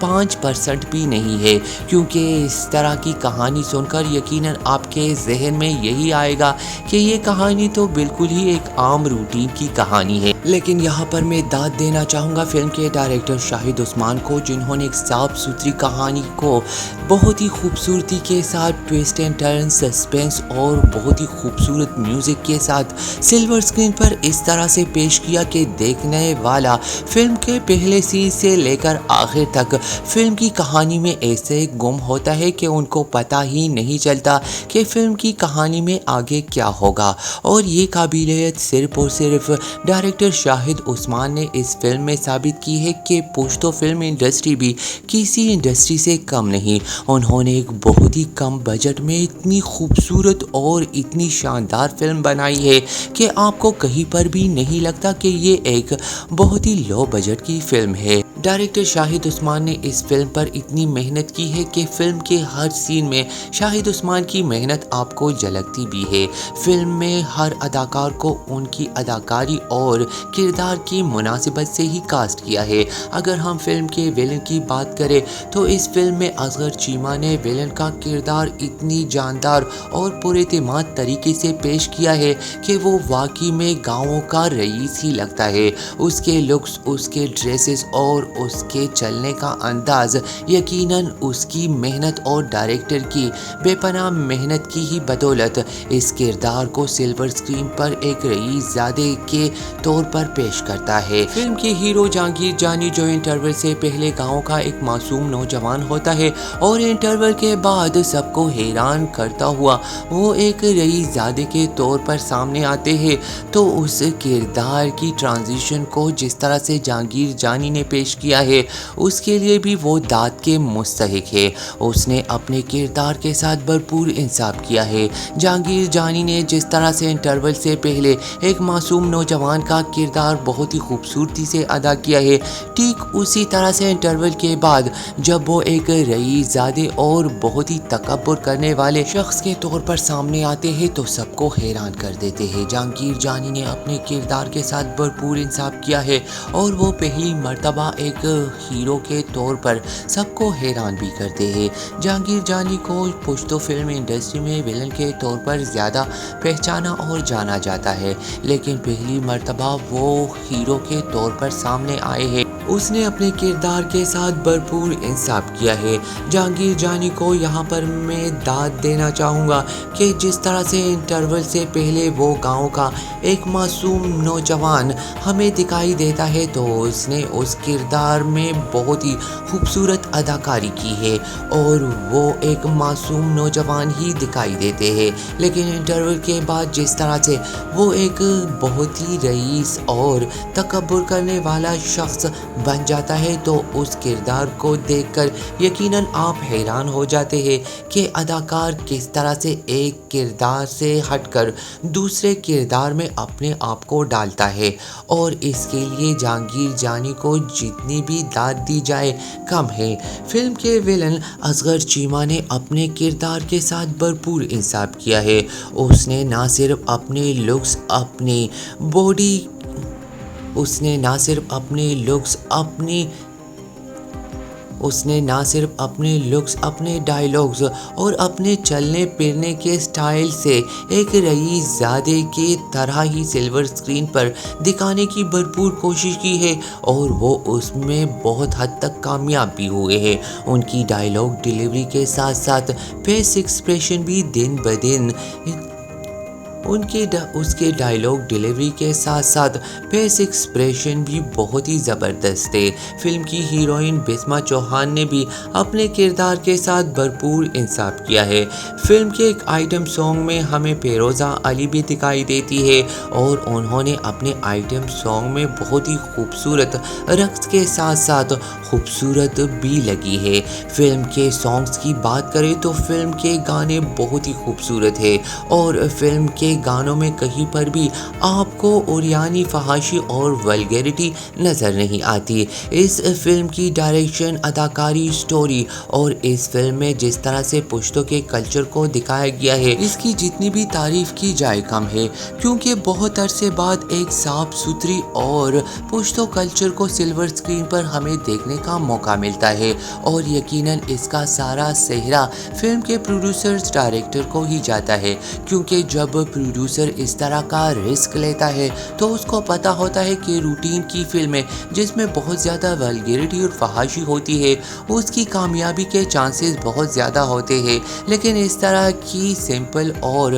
5% بھی نہیں ہے، کیونکہ اس طرح کی کہانی سن کر یقیناً آپ کے ذہن میں یہی آئے گا کہ یہ کہانی تو بالکل ہی ایک عام روٹین کی کہانی ہے۔ لیکن یہاں پر میں داد دینا چاہوں گا فلم کے ڈائریکٹر شاہد عثمان کو، جنہوں نے ایک صاف ستھری کہانی کو بہت ہی خوبصورتی کے ساتھ ٹویسٹ اینڈ ٹرن، سسپینس اور بہت ہی خوبصورت میوزک کے ساتھ سلور اسکرین پر اس طرح سے پیش کیا کہ دیکھنے والا فلم کے پہلے سین سے لے کر آخر تک فلم کی کہانی میں ایسے گم ہوتا ہے کہ ان کو پتہ ہی نہیں چلتا کہ فلم کی کہانی میں آگے کیا ہوگا۔ اور یہ قابلیت صرف اور صرف ڈائریکٹر شاہد عثمان نے اس فلم میں ثابت کی ہے کہ پشتو فلم انڈسٹری بھی کسی انڈسٹری سے کم نہیں۔ انہوں نے ایک بہت ہی کم بجٹ میں اتنی خوبصورت اور اتنی شاندار فلم بنائی ہے کہ آپ کو کہیں پر بھی نہیں لگتا کہ یہ ایک بہت ہی لو بجٹ کی فلم ہے۔ ڈائریکٹر شاہد عثمان نے اس فلم پر اتنی محنت کی ہے کہ فلم کے ہر سین میں شاہد عثمان کی محنت آپ کو جھلکتی بھی ہے۔ فلم میں ہر اداکار کو ان کی اداکاری اور کردار کی مناسبت سے ہی کاسٹ کیا ہے۔ اگر ہم فلم کے ویلن کی بات کریں تو اس فلم میں اصغر چیمہ نے ویلن کا کردار اتنی جاندار اور پراعتماد طریقے سے پیش کیا ہے کہ وہ واقعی میں گاؤں کا رئیس ہی لگتا ہے۔ اس کے لکس، اس کے ڈریسز اور اس کے چلنے کا انداز یقیناً اس کی محنت اور ڈائریکٹر کی بے پناہ محنت کی ہی بدولت اس کردار کو سلور اسکرین پر ایک رئیس زادے کے طور پر پیش کرتا ہے۔ فلم کے ہیرو جہانگیر جانی، جو انٹرول سے پہلے گاؤں کا ایک معصوم نوجوان ہوتا ہے اور انٹرول کے بعد سب کو حیران کرتا ہوا وہ ایک رئیس زادے کے طور پر سامنے آتے ہیں، تو اس کردار کی ٹرانزیشن کو جس طرح سے جہانگیر جانی نے پیش کیا ہے اس کے لیے بھی وہ داد کے مستحق ہے۔ اس نے اپنے کردار کے ساتھ بھرپور انصاف کیا ہے۔ جہانگیر جانی نے جس طرح سے انٹرول سے پہلے ایک معصوم نوجوان کا کردار بہت ہی خوبصورتی سے ادا کیا ہے، ٹھیک اسی طرح سے انٹرول کے بعد جب وہ ایک رئیس زادے اور بہت ہی تکبر کرنے والے شخص کے طور پر سامنے آتے ہیں تو سب کو حیران کر دیتے ہیں۔ جہانگیر جانی نے اپنے کردار کے ساتھ بھرپور انصاف کیا ہے اور وہ پہلی مرتبہ ایک ہیرو کے طور پر سب کو حیران بھی کرتے ہیں۔ جہانگیر جانی کو پشتو فلم انڈسٹری میں ویلن کے طور پر زیادہ پہچانا اور جانا جاتا ہے، لیکن پہلی مرتبہ وہ ہیرو کے طور پر سامنے آئے ہیں۔ اس نے اپنے کردار کے ساتھ بھرپور انصاف کیا ہے۔ جہانگیر جانی کو یہاں پر میں داد دینا چاہوں گا کہ جس طرح سے انٹرول سے پہلے وہ گاؤں کا ایک معصوم نوجوان ہمیں دکھائی دیتا ہے تو اس نے اس کردار میں بہت ہی خوبصورت اداکاری کی ہے اور وہ ایک معصوم نوجوان ہی دکھائی دیتے ہیں، لیکن انٹرول کے بعد جس طرح سے وہ ایک بہت ہی رئیس اور تکبر کرنے والا شخص بن جاتا ہے تو اس کردار کو دیکھ کر یقیناً آپ حیران ہو جاتے ہیں کہ اداکار کس طرح سے ایک کردار سے ہٹ کر دوسرے کردار میں اپنے آپ کو ڈالتا ہے، اور اس کے لیے جہانگیر جانی کو جتنی بھی داد دی جائے کم ہے۔ فلم کے ویلن اصغر چیمہ نے اپنے کردار کے ساتھ بھرپور انصاف کیا ہے۔ اس نے نہ صرف اپنے لکس، اپنی باڈی، اس نے نہ صرف اپنے لکس، اپنے ڈائیلاگز اور اپنے چلنے پھرنے کے سٹائل سے ایک رئیس زادے کی طرح ہی سلور اسکرین پر دکھانے کی بھرپور کوشش کی ہے اور وہ اس میں بہت حد تک کامیاب بھی ہوئے ہیں۔ ان کی ڈائیلاگ ڈیلیوری کے ساتھ ساتھ فیس ایکسپریشن بھی دن بدن اس کے ڈائیلاگ ڈیلیوری کے ساتھ ساتھ فیس ایکسپریشن بھی بہت ہی زبردست ہے۔ فلم کی ہیروئن بسما چوہان نے بھی اپنے کردار کے ساتھ بھرپور انصاف کیا ہے۔ فلم کے ایک آئٹم سانگ میں ہمیں فیروزہ علی بھی دکھائی دیتی ہے اور انہوں نے اپنے آئٹم سانگ میں بہت ہی خوبصورت رقص کے ساتھ ساتھ خوبصورت بھی لگی ہے۔ فلم کے سانگز کی بات کریں تو فلم کے گانے بہت ہی خوبصورت ہے اور فلم کے گانوں میں کہیں پر بھی آپ کو اوریانی فحاشی اور ولگیرٹی نظر نہیں آتی۔ اس فلم کی ڈائریکشن، اداکاری، سٹوری اور اس فلم میں جس طرح سے پشتو کے کلچر کو دکھایا گیا ہے، اس کی جتنی بھی تعریف کی جائے کم ہے، کیونکہ بہت عرصے بعد ایک صاف ستھری اور پشتو کلچر کو سلور اسکرین پر ہمیں دیکھنے کا موقع ملتا ہے، اور یقیناً اس کا سارا سہرا فلم کے پروڈیوسر ڈائریکٹر کو ہی جاتا ہے، کیونکہ جب پروڈیوسر اس طرح کا رسک لیتا ہے تو اس کو پتا ہوتا ہے کہ روٹین کی فلمیں جس میں بہت زیادہ ولگیرٹی اور فحاشی ہوتی ہے اس کی کامیابی کے چانسز بہت زیادہ ہوتے ہیں، لیکن اس طرح کی سمپل اور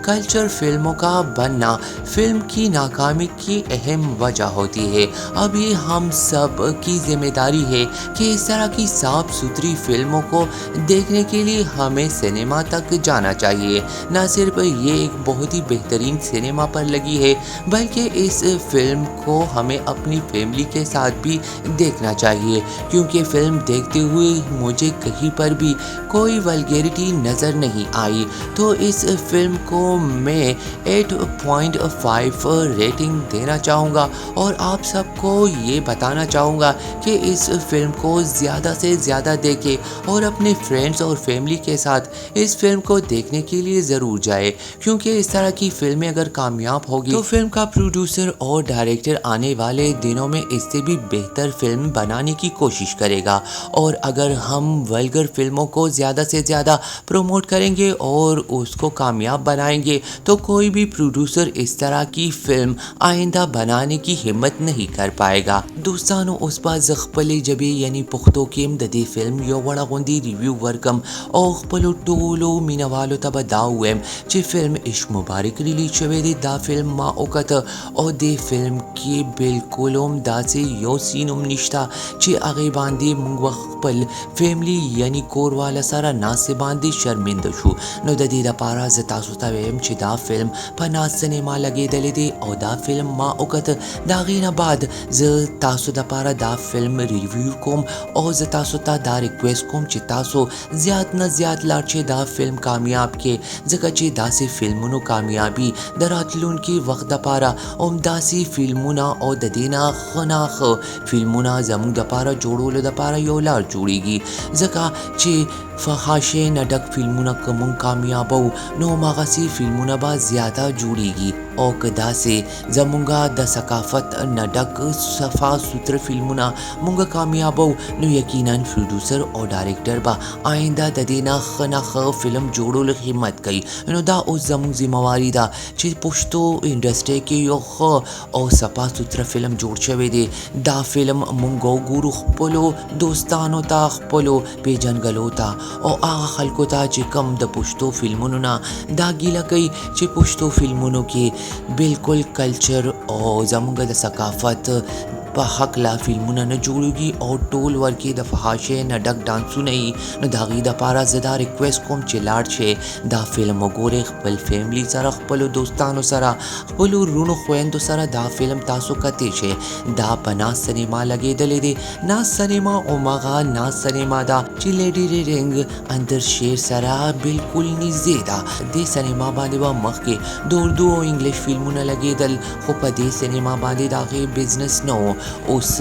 کلچر فلموں کا بننا فلم کی ناکامی کی اہم وجہ ہوتی ہے۔ اب یہ ہم سب کی ذمہ داری ہے کہ اس طرح کی صاف ستھری فلموں کو دیکھنے کے لیے ہمیں سنیما تک جانا چاہیے۔ نہ صرف یہ ایک بہت ہی بہترین سنیما پر لگی ہے، بلکہ اس فلم کو ہمیں اپنی فیملی کے ساتھ بھی دیکھنا چاہیے، کیونکہ فلم دیکھتے ہوئے مجھے کہیں پر بھی کوئی ولگیرٹی نظر نہیں آئی، تو اس فلم کو میں 8.5 ریٹنگ دینا چاہوں گا، اور آپ سب کو یہ بتانا چاہوں گا کہ اس فلم کو زیادہ سے زیادہ دیکھیں اور اپنے فرینڈز اور فیملی کے ساتھ اس فلم کو دیکھنے کے لیے ضرور جائے، کیونکہ اس طرح کی فلمیں اگر کامیاب ہوگی تو فلم کا پروڈیوسر اور ڈائریکٹر آنے والے دنوں میں اس سے بھی بہتر فلم بنانے کی کوشش کرے گا، اور اگر ہم ولگر فلموں کو زیادہ سے زیادہ پروموٹ کریں گے اور اس کو کامیاب بنائیں گے تو کوئی بھی پروڈیوسر اس طرح کی فلم آئندہ بنانے کی ہمت نہیں کر پائے گا۔ دوستانو، اس باز خپلې ژبې یعنی پښتو کې هم د دې فلم یو وړه غوندې ریویو ورکم، او خپلو ټولو مینوالو ته به دا ووایم چې فلم عشق مبارک ریلیز شوی دی۔ دا فلم ما وکته او دې فلم کې بالکل هم داسې یو سین هم نشته چې هغې باندې موږ خپل فیملی یعنی کور والا سره ناستې باندې شرمنده شو، نو د دې دپاره زه تاسو ته وایم چې دا فلم په ناز cinema لګېدلی the O the film ما وکته، د هغې نه بعد زه تاسو دپاره دا فلم ریویو کوم، او زه تاسو ته دا ریکویسٹ کوم چې تاسو زیات نه زیات لاړ چې دا فلم کامیاب کې، ځکه چې داسې فلمونو کامیابي د راتلونکي وخت دپاره هم داسې فلمونه او د دې نه ښه نه ښه فلمونه زموږ دپاره جوړولو دپاره یو لار جوړیږي، ځکه چې فحاشۍ نه ډک فلمونه که مونږ کامیابو نو هماغسې فلمونه به زیاته جوړیږي، او که داسې زمونږه د ثقافت نه ډک صفا سوتره فلمونه مونږ کامیابو نو یقیناً پروډیوسر او ډایرکټر به آینده د دې نه ښه نه ښه فلم جوړولو همت کوي، نو دا اوس زموږ ذمهواري ده چې پښتو انډسټرۍ کې یو ښه او صفا سوتره فلم جوړ شوی دی، دا فلم مونږ وګورو خپلو دوستانو ته، خپلو پیژنګلو ته، او هغه خلکو ته چې کم د پښتو فلمونو نه دا ګیله کوي چې پښتو فلمونو کې بالکل کلچر او زموږ د ثقافت په هکله فلمونه نه جوړیږي او ټول ورکې د فحاشۍ نه ډک ډانسونه یي، نو د هغې دپاره زه دا ریکویسټ کوم چې لاړ شئ دا فلم وګورئ، خپل فیملی سره، خپلو دوستانو سره، خپلو وروڼو خویندو سره دا فلم تاسو کتی شئ۔ دا په ناز سینما لګېدلی دی، ناز سینما هماغه ناز سینما ده چې لیډي ریډنګ اندر شیر سره بالکل نږدې ده، دې سینما باندې به مخکې د اردو او انګلیش فلمونه لګېدل، خو په دې سینما باندې د هغې بزنس نه و، اوس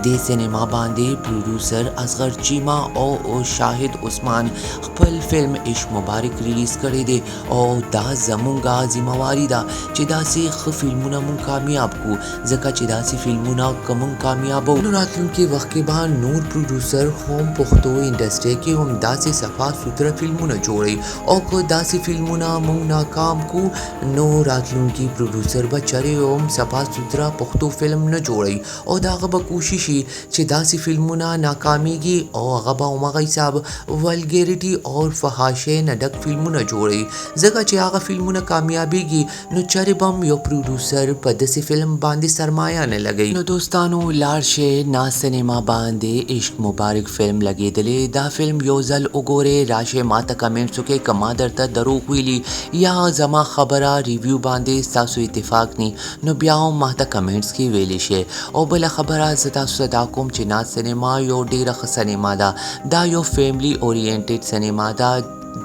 دې سینما باندې پروډیوسر اصغر چیما او شاهد عثمان خپل فلم عشق مبارک ریلیز کړی دی، او دا زمونږه ذمهواري ده چې داسې ښه فلمونه مونږ کامیاب کړو، ځکه چې داسې فلمونه که مونږ کامیابو نو راتلونکي وخت کې به نور پروډیوسر هم پښتو انډسټرۍ کې هم داسې صفا سوتره فلمونه جوړوي، او که داسې فلمونه مونږ ناکام کړو نو راتلونکي پروډیوسر به چرې هم صفا سوتره پښتو فلم نه جوړوي، او د هغه به کوشش وي چې داسې فلمونه ناکامیږي او هغه به هماغه حساب ولګیرټي او فحاشۍ نه ډک فلمونه جوړوي، ځکه چې هغه فلمونه کامیابیږي نو چرې به هم یو پروډیوسر په داسې فلم باندې سرمایه نه لګوي۔ نو دوستانو لاړ شئ ناز سینما باندې عشق مبارک فلم لګېدلی، دا فلم یو ځل وګورئ، راشئ ماته کمنټس وکړئ که ما درته دروغ ویلي یا زما خبره ریویو باندې ستاسو اتفاق نی نو بیا هم ماته کمنټس کې ویلی شئ، او بله خبره زه تاسو ته دا کوم چې ناز سینما یو ډېره ښه سینما ده، دا یو فیملی اورینټډ سینما ده،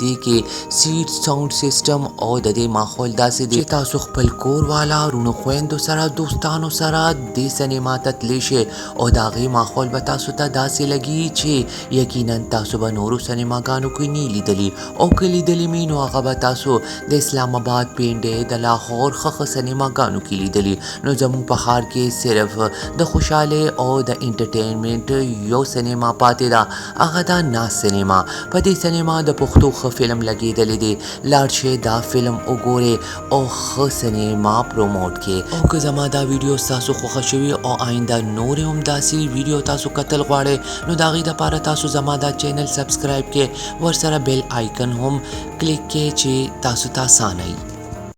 دی کې سیټ ساوند سیسټم او د دې ماحول داسې دی چې تاسو خپل کور والا رونو خويندو سره دوستانو سره د سینما ته تلی شئ او د هغې ماحول به تاسو ته داسې لګي چې یقینا تاسو به نورو سینماګانو کې نه لیدلي او که لیدلي مې نو هغه به تاسو د اسلام آباد پینډې د لاهور ښه سینماګانو کې لیدلي نو زموږ په ښار کې صرف د خوشحاله او د انټرټینمنټ یو سینما پاتې ده هغه ده ناز سینما په دې سینما د پښتو ښه فلم لګېدلی دی لاړ شئ دا فلم وګورئ او ښه سینما پروموټ کړئ او که زما دا ویډیو ستاسو خوښه شوي او آینده نورې هم داسې ویډیو تاسو کتل غواړئ نو د هغې دپاره تاسو زما دا چینل سبسکرایب کړئ ورسره بیل آیکن هم کلیک کړئ چې تاسو ته اسانه وي